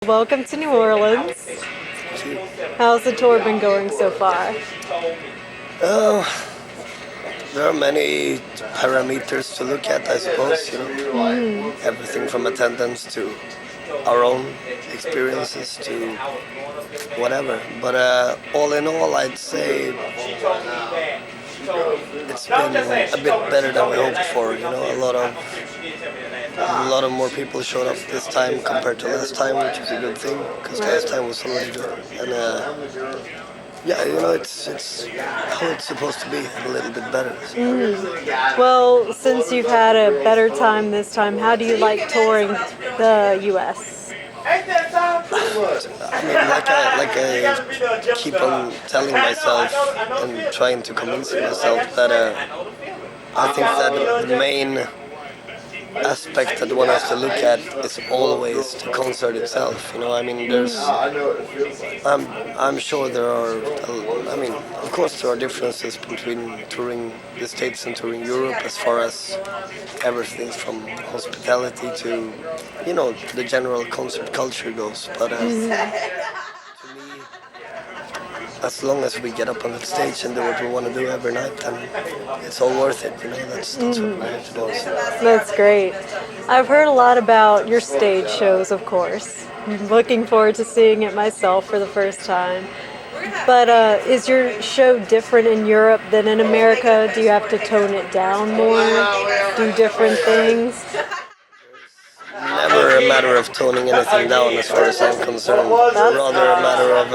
Welcome to New Orleans. How's the tour been going so far? Uh, there are many parameters to look at, I suppose. Everything from attendance to our own experiences to whatever. But all in all, I'd say it's been a bit better than we hoped for. A lot of more people showed up this time compared to last time, which is a good thing because last time was already good. And yeah, it's how it's supposed to be, a little bit better. Well, since you've had a better time this time, how do you like touring the U.S.? I mean, like I keep on telling myself and trying to convince myself that I think that the main aspect that one has to look at is always the concert itself. I mean, I'm sure there are. I mean, of course, there are differences between touring the States and touring Europe as far as everything from hospitality to, the general concert culture goes. But to me, as long as we get up on the stage and do what we want to do every night, then it's all worth it. That's what we're here to do. That's great. I've heard a lot about your stage shows, of course. I'm looking forward to seeing it myself for the first time. But is your show different in Europe than in America? Do you have to tone it down more? Do different things? Never a matter of toning anything down as far as I'm concerned. Rather a matter of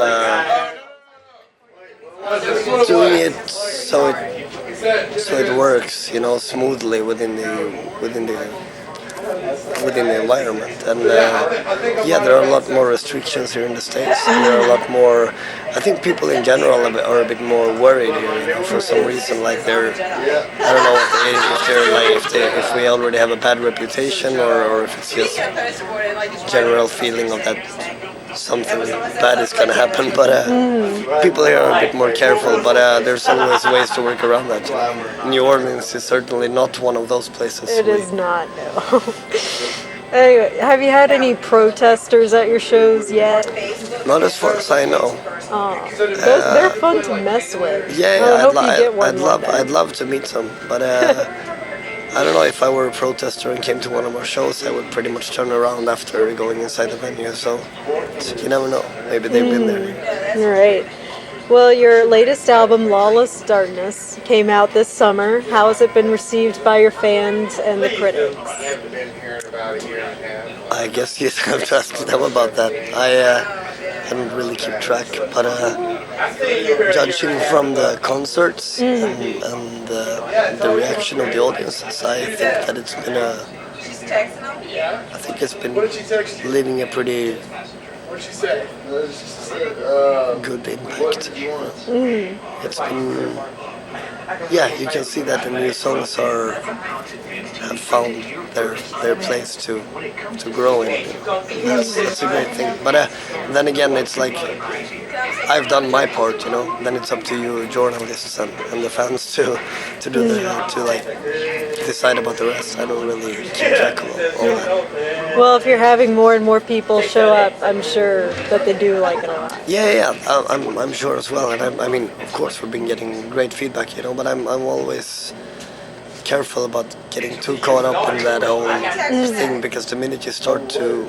doing it so it works, smoothly within the environment. And yeah, there are a lot more restrictions here in the States. And there are a lot more. I think people in general are a bit more worried here, for some reason. Like I don't know if we already have a bad reputation, or if it's just general feeling of that something bad is gonna happen. But people here are a bit more careful. But there's always ways to work around that. New Orleans is certainly not one of those places. It is not, no. Anyway, have you had any protesters at your shows yet? Not as far as I know. Oh, they're fun to mess with. Yeah, I hope you get one I'd love to meet some, but I don't know, if I were a protester and came to one of our shows, I would pretty much turn around after going inside the venue. So you never know. Maybe they've been there. Right. Well, your latest album, Lawless Darkness, came out this summer. How has it been received by your fans and the critics? I guess you'd have to ask them about that. I don't really keep track, but judging from the concerts and the reaction of the audiences, I think that it's been leaving a pretty good impact. It's been, yeah, you can see that the new songs have found their place to grow in. That's a great thing. But then again, it's like I've done my part, Then it's up to you, journalists and the fans, to decide about the rest. I don't really keep track of all that. Well, if you're having more and more people show up, I'm sure that they do like it a lot. Yeah, I'm sure as well. And I mean, of course, we've been getting great feedback, But I'm always careful about getting too caught up in that whole thing, because the minute you start to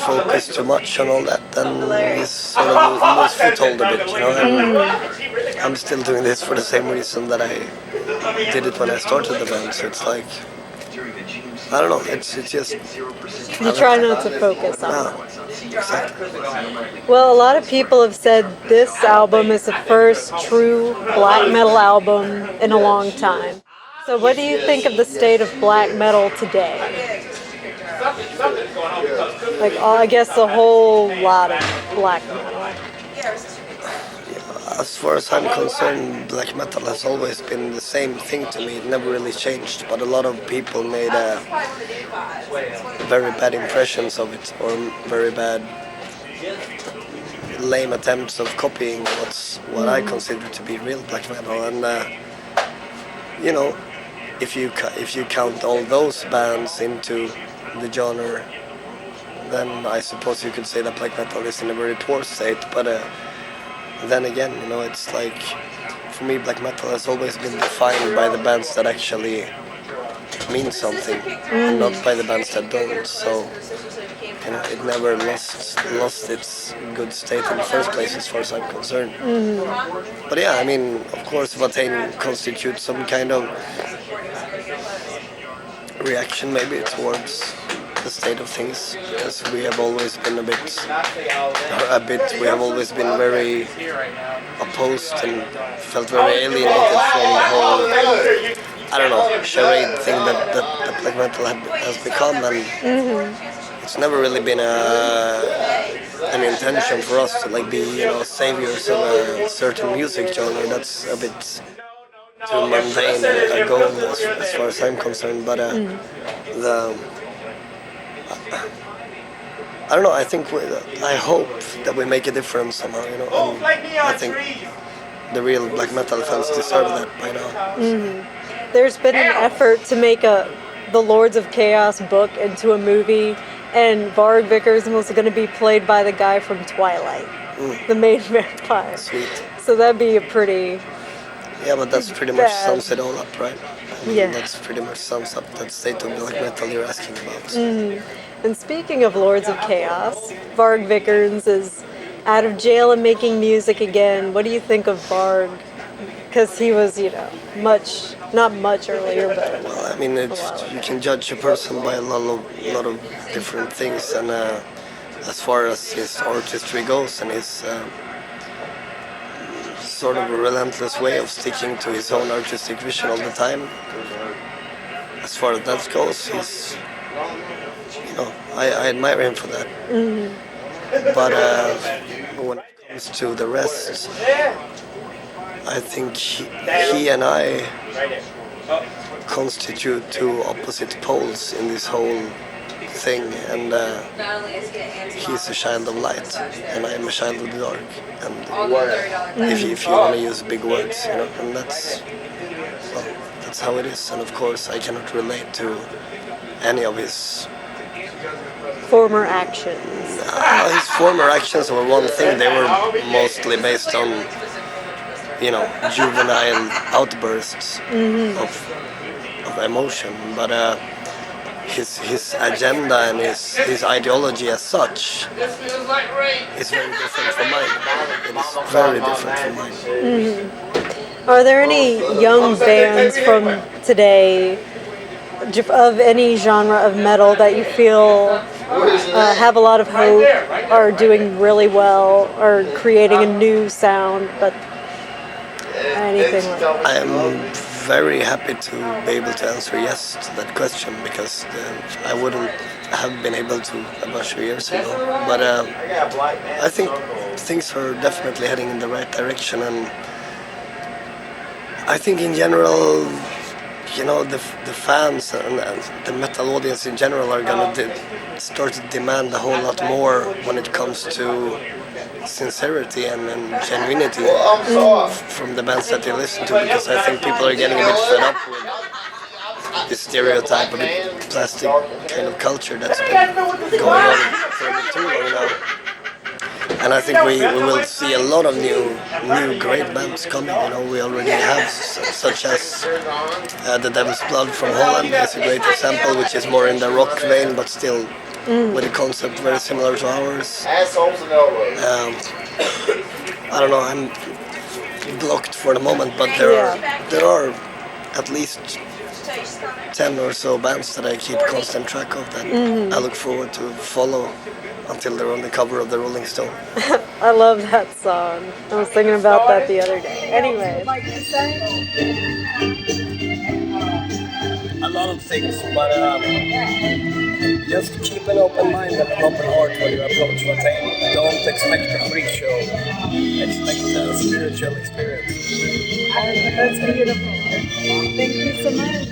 focus too much on all that, then you sort of lose foothold a bit, I'm still doing this for the same reason that I did it when I started the band, so it's like, I don't know, it's just... You try not to focus on it. Exactly. Well, a lot of people have said this album is the first true black metal album in a long time. So what do you think of the state of black metal today? Like, I guess a whole lot of black metal. As far as I'm concerned, black metal has always been the same thing to me. It never really changed, but a lot of people made very bad impressions of it, or very bad, lame attempts of copying what I consider to be real black metal. And if you count all those bands into the genre, then I suppose you could say that black metal is in a very poor state. But then again, it's like, for me, black metal has always been defined by the bands that actually mean something, and not by the bands that don't. So it never lost its good state in the first place, as far as I'm concerned. But yeah, I mean, of course, Watain constitutes some kind of reaction, maybe, towards the state of things, because we have always been we have always been very opposed and felt very alienated from the whole, I don't know, charade thing that black metal has become, and it's never really been an intention for us to like be saviors of a certain music genre. That's a bit too mundane a goal as far as I'm concerned. But the I don't know. I think I hope that we make a difference somehow. And I think the real black metal fans deserve that by now. There's been an effort to make the Lords of Chaos book into a movie, and Varg Vickers was going to be played by the guy from Twilight, the main vampire. Sweet. So that'd be a pretty... Yeah, but that's pretty much sums it all up, right? Yeah. That's pretty much sums up that state of black metal you're asking about. And speaking of Lords of Chaos, Varg Vickers is out of jail and making music again. What do you think of Varg? Because he was, not much earlier, but... Well, I mean, you can judge a person by a lot of different things, and as far as his artistry goes and his sort of a relentless way of sticking to his own artistic vision all the time, as far as that goes, he's, I admire him for that. But when it comes to the rest, I think he and I constitute two opposite poles in this whole thing, and he's a child of light, and I'm a child of the dark. And if you want to use big words, and that's how it is. And of course, I cannot relate to any of his former actions. His former actions were one thing; they were mostly based on juvenile outbursts of emotion, but his agenda and his ideology as such is very different from mine. It is very different from mine. Are there any young bands from today, of any genre of metal, that you feel have a lot of hope, are doing really well, or creating a new sound, but anything like that? I am very happy to be able to answer yes to that question, because I wouldn't have been able to a bunch of years ago. But I think things are definitely heading in the right direction, and I think in general, the fans and the metal audience in general are gonna start to demand a whole lot more when it comes to sincerity and genuinity from the bands that they listen to, because I think people are getting a bit fed up with this stereotype of a plastic kind of culture that's been going on for a bit too long now. And I think we will see a lot of new great bands coming. We already have such as The Devil's Blood from Holland is a great example, which is more in the rock vein, but still with a concept very similar to ours. I don't know, I'm blocked for the moment, but there are at least 10 or so bands that I keep constant track of that I look forward to follow until they're on the cover of the Rolling Stone. I love that song. I was thinking about that the other day. Anyway. A lot of things, but just keep an open mind and an open heart when you approach Watain. Don't expect a freak show. Expect a spiritual experience. That's beautiful. Thank you so much.